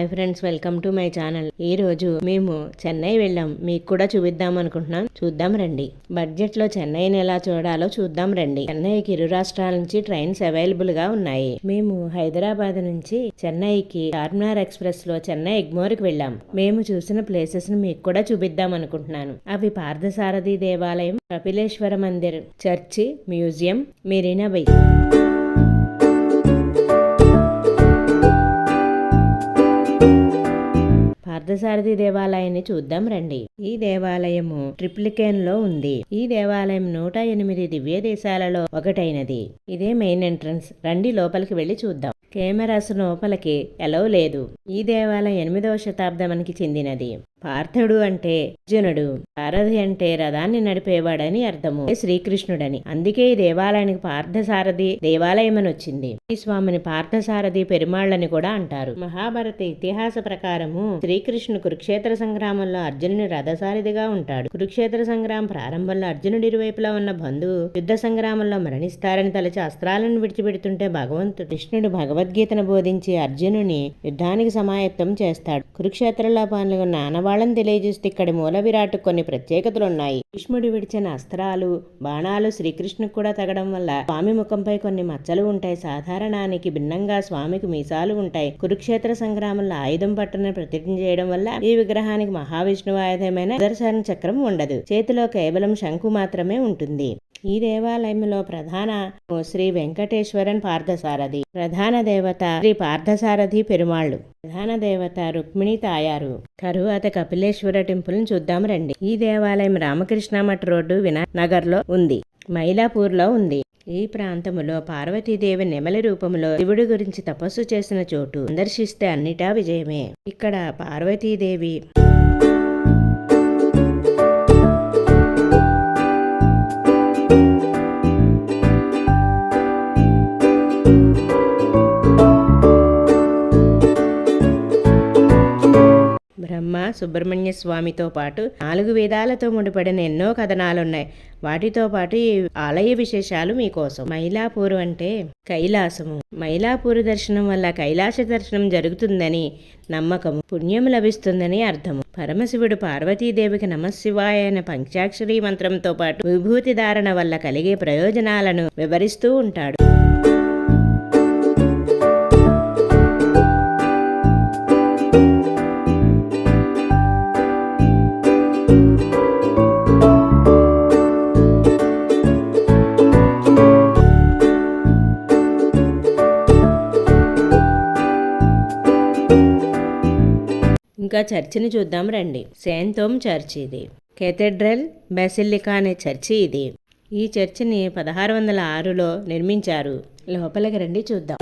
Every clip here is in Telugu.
Hi friends, welcome to my channel. ఈ రోజు మేము చెన్నై వెళ్ళాం. మీకు కూడా చూపిద్దాం అనుకుంటున్నాం. చూద్దాం రండి. బడ్జెట్ లో చెన్నైని ఎలా చూడాలో చూద్దాం రండి. చెన్నైకి ఇరు రాష్ట్రాల నుంచి ట్రైన్స్ అవైలబుల్ గా ఉన్నాయి. మేము హైదరాబాద్ నుంచి చెన్నైకి చార్మినార్ ఎక్స్ప్రెస్ లో చెన్నై ఎగ్మోర్కి వెళ్ళాం. మేము చూసిన ప్లేసెస్ ను మీకు కూడా చూపిద్దాం అనుకుంటున్నాను. అవి పార్థసారథి దేవాలయం, Kapileshwara Mandir, church, museum, Marina beach. Parthasarathy దేవాలయాన్ని చూద్దాం రండి. ఈ దేవాలయము ట్రిప్లికేన్ లో ఉంది. ఈ దేవాలయం 108 దివ్య దేశాలలో ఒకటైనది. ఇదే మెయిన్ ఎంట్రన్స్. రండి లోపలికి వెళ్లి చూద్దాం. కెమెరాస్ లోపలికి ఎలవ్ లేదు. ఈ దేవాలయం 8వ శతాబ్దానికి చెందినది. పార్థుడు అంటే అర్జునుడు, సారథి అంటే రథాన్ని నడిపేవాడని అర్థము, శ్రీకృష్ణుడని. అందుకే ఈ దేవాలయానికి పార్థసారథి దేవాలయం అని వచ్చింది. ఈ స్వామిని పార్థసారథి పెరుమాళ్ళని కూడా అంటారు. మహాభారత ఇతిహాస ప్రకారము శ్రీకృష్ణుడు కురుక్షేత్ర సంగ్రామంలో అర్జునుని రథసారథిగా ఉంటాడు. కురుక్షేత్ర సంగ్రామం ప్రారంభంలో అర్జునుడి ఇరువైపులా ఉన్న బంధువు యుద్ధ సంగ్రామంలో మరణిస్తారని తలచి అస్త్రాలను విడిచిపెడుతుంటే భగవంతుడు కృష్ణుడు భగవద్గీతను బోధించి అర్జునుని యుద్ధానికి సమాయత్తం చేస్తాడు. కురుక్షేత్రంలో పాల్గొన్న ఆనవాళ్లను తెలియజేస్తూ ఇక్కడి మూల విరాట్ కొన్ని ప్రత్యేకతలున్నాయి. భీష్ముడు విడిచిన అస్త్రాలు, బాణాలు శ్రీకృష్ణుకు కూడా తగడం వల్ల స్వామి ముఖంపై కొన్ని మచ్చలు ఉంటాయి. సాధారణానికి భిన్నంగా స్వామికి మీసాలు ఉంటాయి. కురుక్షేత్ర సంగ్రామంలో ఆయుధం పట్టున ప్రతిజ్ఞ చేయడం వల్ల ఈ విగ్రహానికి మహావిష్ణువు ఆయుధమైన సుదర్శన చక్రం ఉండదు. చేతిలో కేవలం శంకు మాత్రమే ఉంటుంది. ఈ దేవాలయంలో ప్రధాన శ్రీ వెంకటేశ్వరన్ పార్థసారథి, ప్రధాన దేవత శ్రీ పార్థసారథి పెరుమాళ్ళు, ప్రధాన దేవత రుక్మిణి తాయారు. తరువాత కపిలేశ్వర టెంపుల్ ను చూద్దాం రండి. ఈ దేవాలయం రామకృష్ణ మఠ్ రోడ్డు నగర్ లో ఉంది. మైలాపూర్ లో ఉంది. ఈ ప్రాంతములో పార్వతీదేవి నెమలి రూపంలో శివుడి గురించి తపస్సు చేసిన చోటు. సందర్శిస్తే అన్నిటా విజయమే. ఇక్కడ పార్వతీదేవి బ్రహ్మ సుబ్రహ్మణ్య స్వామితో పాటు 4 వేదాలతో ముడిపడిన ఎన్నో కథనాలున్నాయి. వాటితో పాటు ఈ ఆలయ విశేషాలు మీకోసం. మైలాపూరు అంటే కైలాసము. మైలాపూరు దర్శనం వల్ల కైలాస దర్శనం జరుగుతుందని నమ్మకము, పుణ్యం లభిస్తుందని అర్థము. పరమశివుడు పార్వతీదేవికి నమశివాయ అనే పంచాక్షరీ మంత్రంతో పాటు విభూతి ధారణ వల్ల కలిగే ప్రయోజనాలను వివరిస్తూ ఉంటాడు. ఇంకా చర్చిని చూద్దాం రండి. సెయింట్ థోమ్ చర్చి ఇది. కేథెడ్రల్ బెసిలికా అనే చర్చి ఇది. ఈ చర్చిని 1606లో నిర్మించారు. లోపలికి రండి చూద్దాం.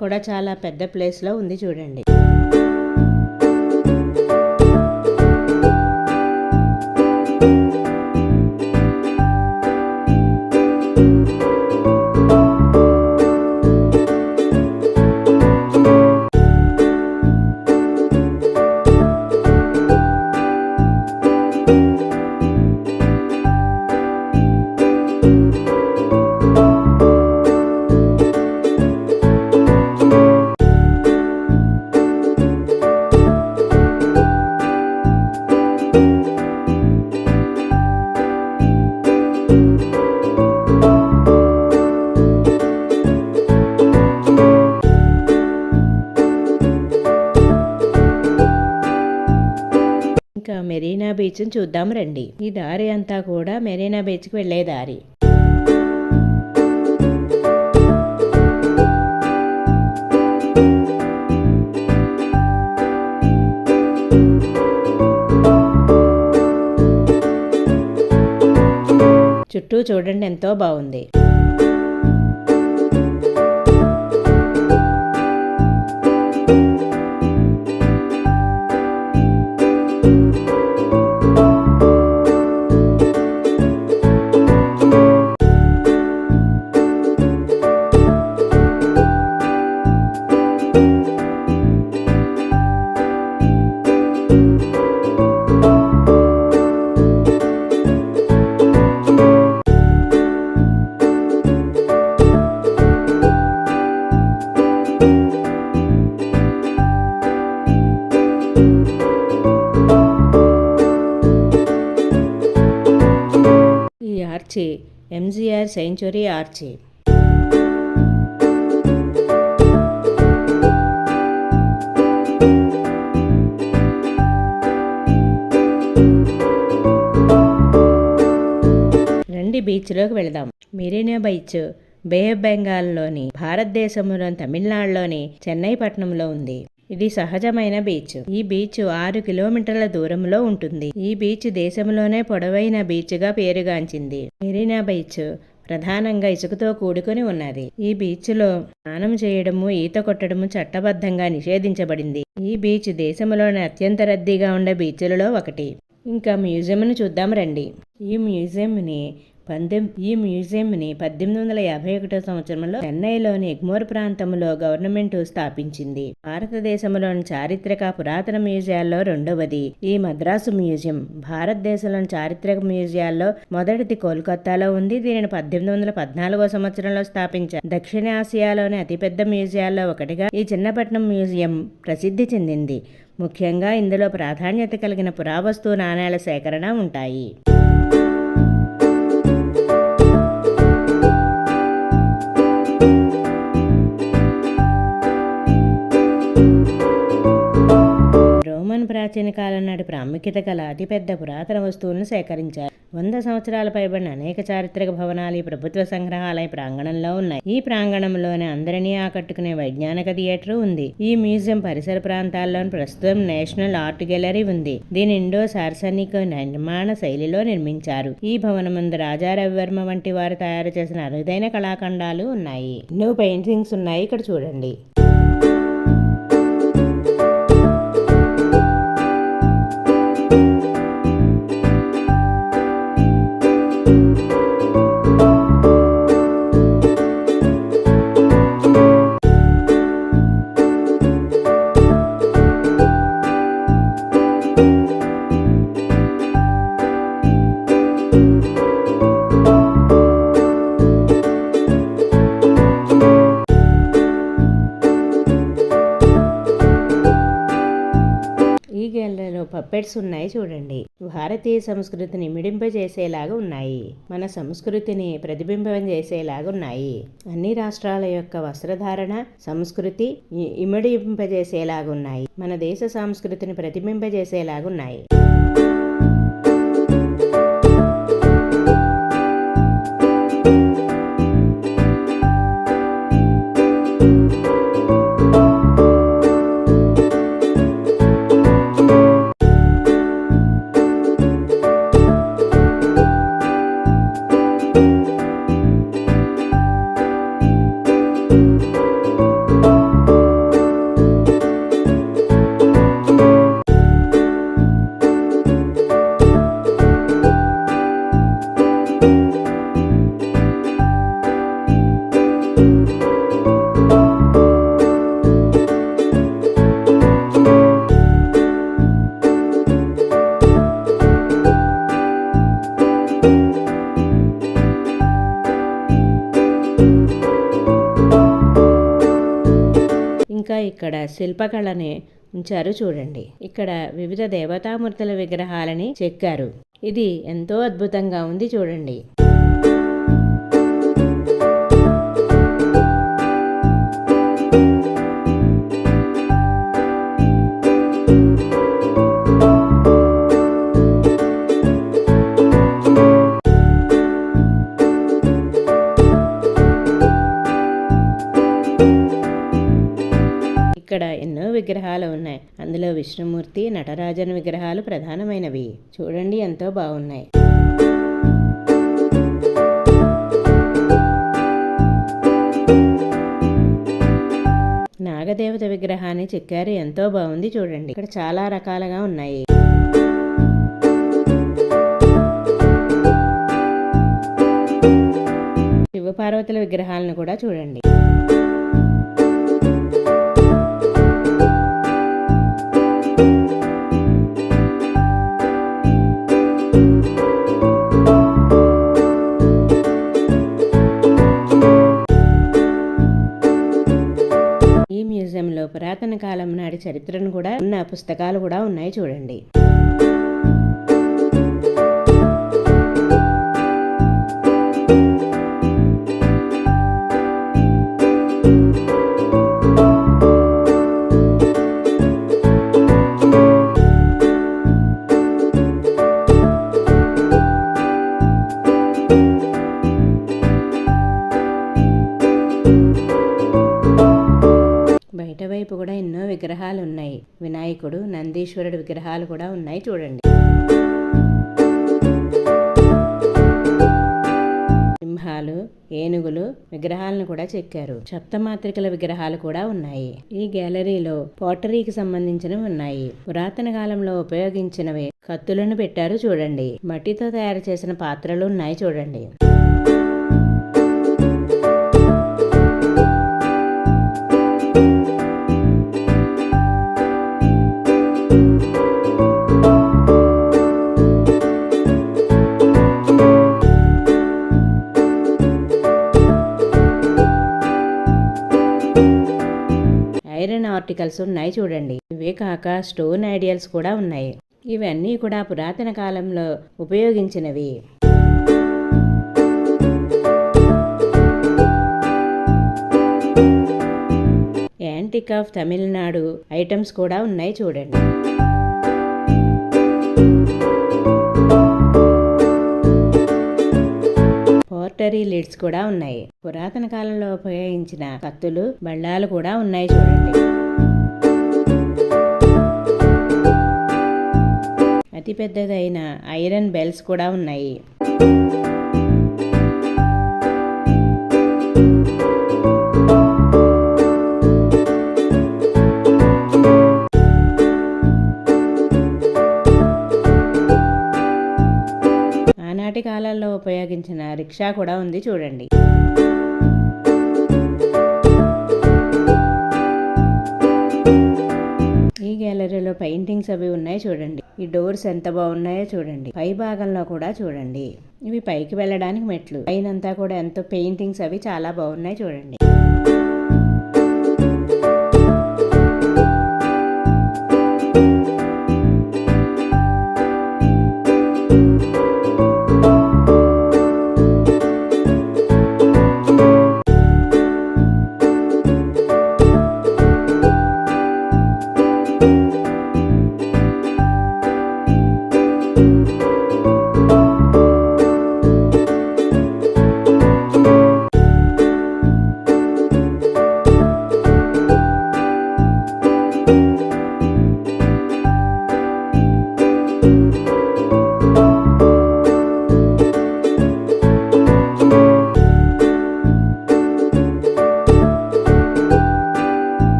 కూడా చాలా పెద్ద ప్లేస్ లో ఉంది చూడండి. ఇంకా మెరీనా బీచ్ చూద్దాం రండి. ఈ దారి అంతా కూడా మెరీనా బీచ్ కి వెళ్లే దారి. చుట్టూ చూడండి, ఎంతో బాగుంది. Arch MGR century arch. రండి బీచ్లోకి వెళదాం. మెరీనా బీచ్ బే ఆఫ్ బెంగాల్లోని భారతదేశంలోని తమిళనాడులోని చెన్నై పట్టణంలో ఉంది. ఇది సహజమైన బీచ్. ఈ బీచ్ 6 కిలోమీటర్ల దూరంలో ఉంటుంది. ఈ బీచ్ దేశంలోనే పొడవైన బీచ్గా పేరుగాంచింది. మెరీనా బీచ్ ప్రధానంగా ఇసుకతో కూడుకుని ఉన్నది. ఈ బీచ్లో స్నానం చేయడము, ఈత కొట్టడము చట్టబద్ధంగా నిషేధించబడింది. ఈ బీచ్ దేశంలోని అత్యంత రద్దీగా ఉండే బీచ్లలో ఒకటి. ఇంకా మ్యూజియంను చూద్దాం రండి. ఈ మ్యూజియంని 1851 సంవత్సరంలో చెన్నైలోని ఎగ్మోర్ ప్రాంతంలో గవర్నమెంట్ స్థాపించింది. భారతదేశంలోని చారిత్రక పురాతన మ్యూజియాల్లో రెండవది ఈ మద్రాసు మ్యూజియం. భారతదేశంలోని చారిత్రక మ్యూజియాల్లో మొదటిది కోల్కతాలో ఉంది. దీనిని 1814 సంవత్సరంలో స్థాపించారు. దక్షిణాసియాలోని అతిపెద్ద మ్యూజియాల్లో ఒకటిగా ఈ చిన్నపట్నం మ్యూజియం ప్రసిద్ధి చెందింది. ముఖ్యంగా ఇందులో ప్రాధాన్యత కలిగిన పురావస్తు నాణేల సేకరణ ఉంటాయి. ప్రాచీన కాలం నాటి ప్రాముఖ్యత గల అతిపెద్ద పురాతన వస్తువులను సేకరించారు. 100 సంవత్సరాల పైబడిన అనేక చారిత్రక భవనాలు ఈ ప్రభుత్వ సంగ్రహాలయ ప్రాంగణంలో ఉన్నాయి. ఈ ప్రాంగణంలోనే అందరినీ ఆకట్టుకునే వైజ్ఞానిక థియేటర్ ఉంది. ఈ మ్యూజియం పరిసర ప్రాంతాల్లో ప్రస్తుతం నేషనల్ ఆర్ట్ గ్యాలరీ ఉంది. దీని ఇండో సార్సనిక్ నిర్మాణ శైలిలో నిర్మించారు. ఈ భవనం ముందు రాజా రవివర్మ వంటి వారు తయారు చేసిన అరుదైన కళాఖండాలు ఉన్నాయి. ఎన్నో పెయింటింగ్స్ ఉన్నాయి ఇక్కడ చూడండి. పప్పెట్స్ ఉన్నాయి చూడండి. భారతీయ సంస్కృతిని ఇమిడింపజేసేలాగా ఉన్నాయి. మన సంస్కృతిని ప్రతిబింబింపజేసేలాగా ఉన్నాయి. అన్ని రాష్ట్రాల యొక్క వస్త్రధారణ సంస్కృతి ఇమిడింపజేసేలాగా ఉన్నాయి. మన దేశ సంస్కృతిని ప్రతిబింబజేసేలాగా ఉన్నాయి. ఇంకా ఇక్కడ శిల్పకళని ఉంచారు చూడండి. ఇక్కడ వివిధ దేవతామూర్తుల విగ్రహాలని చెక్కారు. ఇది ఎంతో అద్భుతంగా ఉంది చూడండి. ఇక్కడ ఎన్నో విగ్రహాలు ఉన్నాయి. అందులో విష్ణుమూర్తి, నటరాజన్ విగ్రహాలు ప్రధానమైనవి. చూడండి ఎంతో బాగున్నాయి. నాగదేవత విగ్రహాన్ని చెక్కారు. ఎంతో బాగుంది చూడండి. ఇక్కడ చాలా రకాలుగా ఉన్నాయి. శివపార్వతుల విగ్రహాలను కూడా చూడండి. ఈ మ్యూజియంలో పురాతన కాలం నాటి చరిత్రను కూడా ఉన్న పుస్తకాలు కూడా ఉన్నాయి చూడండి. బయట వైపు కూడా ఎన్నో విగ్రహాలు ఉన్నాయి. వినాయకుడు, నందీశ్వరుడు విగ్రహాలు కూడా ఉన్నాయి చూడండి. సింహాలు, ఏనుగులు విగ్రహాలను కూడా చెక్కారు. సప్తమాత్రికల విగ్రహాలు కూడా ఉన్నాయి. ఈ గ్యాలరీలో పోటరీకి సంబంధించినవి ఉన్నాయి. పురాతన కాలంలో ఉపయోగించినవి కత్తులను పెట్టారు చూడండి. మట్టితో తయారు చేసిన పాత్రలు ఉన్నాయి చూడండి. ఐరన్ ఆర్టికల్స్ ఉన్నాయి చూడండి. ఇవే కాక స్టోన్ ఐడియల్స్ కూడా ఉన్నాయి. ఇవన్నీ కూడా పురాతన కాలంలో ఉపయోగించినవి. యాంటిక్ ఆఫ్ తమిళనాడు ఐటమ్స్ కూడా ఉన్నాయి చూడండి. పోర్టరీ లిడ్స్ కూడా ఉన్నాయి. పురాతన కాలంలో ఉపయోగించిన కత్తులు, బళ్ళాలు కూడా ఉన్నాయి చూడండి. అతి పెద్దదైన ఐరన్ బెల్స్ కూడా ఉన్నాయి. ఆనాటి కాలాల్లో ఉపయోగించిన రిక్షా కూడా ఉంది చూడండి. ఈ గ్యాలరీలో పెయింటింగ్స్ అవి ఉన్నాయి చూడండి. ఈ డోర్స్ ఎంత బాగున్నాయో చూడండి. పై భాగంలో కూడా చూడండి. ఇవి పైకి వెళ్ళడానికి మెట్లు. పైనంతా కూడా ఎంతో పెయింటింగ్స్ అవి చాలా బాగున్నాయి చూడండి.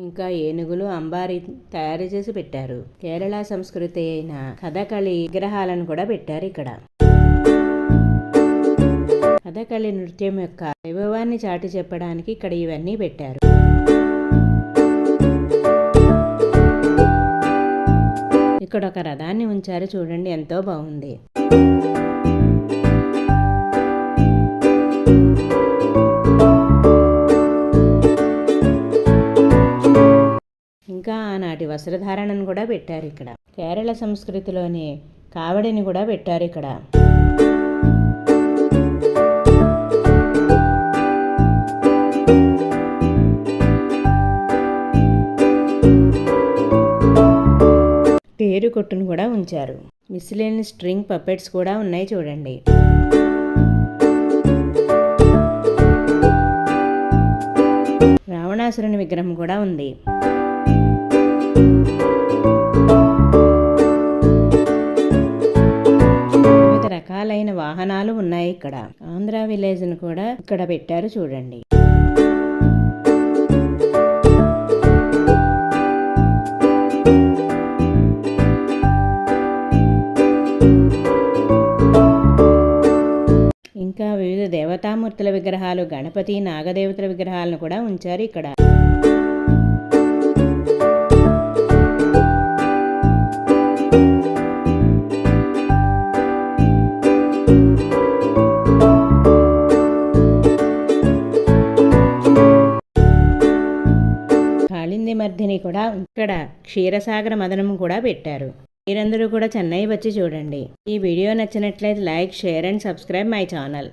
ఇంకా ఏనుగులు, అంబారి తయారు చేసి పెట్టారు. కేరళ సంస్కృతి అయిన కథకళి విగ్రహాలను కూడా పెట్టారు ఇక్కడ. కథకళి నృత్యం యొక్క వైభవాన్ని చాటి చెప్పడానికి ఇక్కడ ఇవన్నీ పెట్టారు. ఇక్కడ ఒక రథాన్ని ఉంచారు చూడండి, ఎంతో బాగుంది. ఇంకా ఆనాటి వస్త్రధారణను కూడా పెట్టారు ఇక్కడ. కేరళ సంస్కృతిలోని కావడిని కూడా పెట్టారు ఇక్కడ. తేరు కొట్టును కూడా ఉంచారు. మిస్లేని స్ట్రింగ్ పప్పెట్స్ కూడా ఉన్నాయి చూడండి. రావణాసురుని విగ్రహం కూడా ఉంది. వివిధ రకాలైన వాహనాలు ఉన్నాయి ఇక్కడ. ఆంధ్ర విలేజ్ ను కూడా ఇక్కడ పెట్టారు చూడండి. ఇంకా వివిధ దేవతామూర్తుల విగ్రహాలు, గణపతి, నాగదేవతల విగ్రహాలను కూడా ఉంచారు ఇక్కడ. కాళింది మర్దిని కూడా ఇక్కడ క్షీరసాగర మదనం కూడా పెట్టారు. మీరందరూ కూడా చెన్నై వచ్చి చూడండి. ఈ వీడియో నచ్చినట్లయితే like, share and subscribe my channel.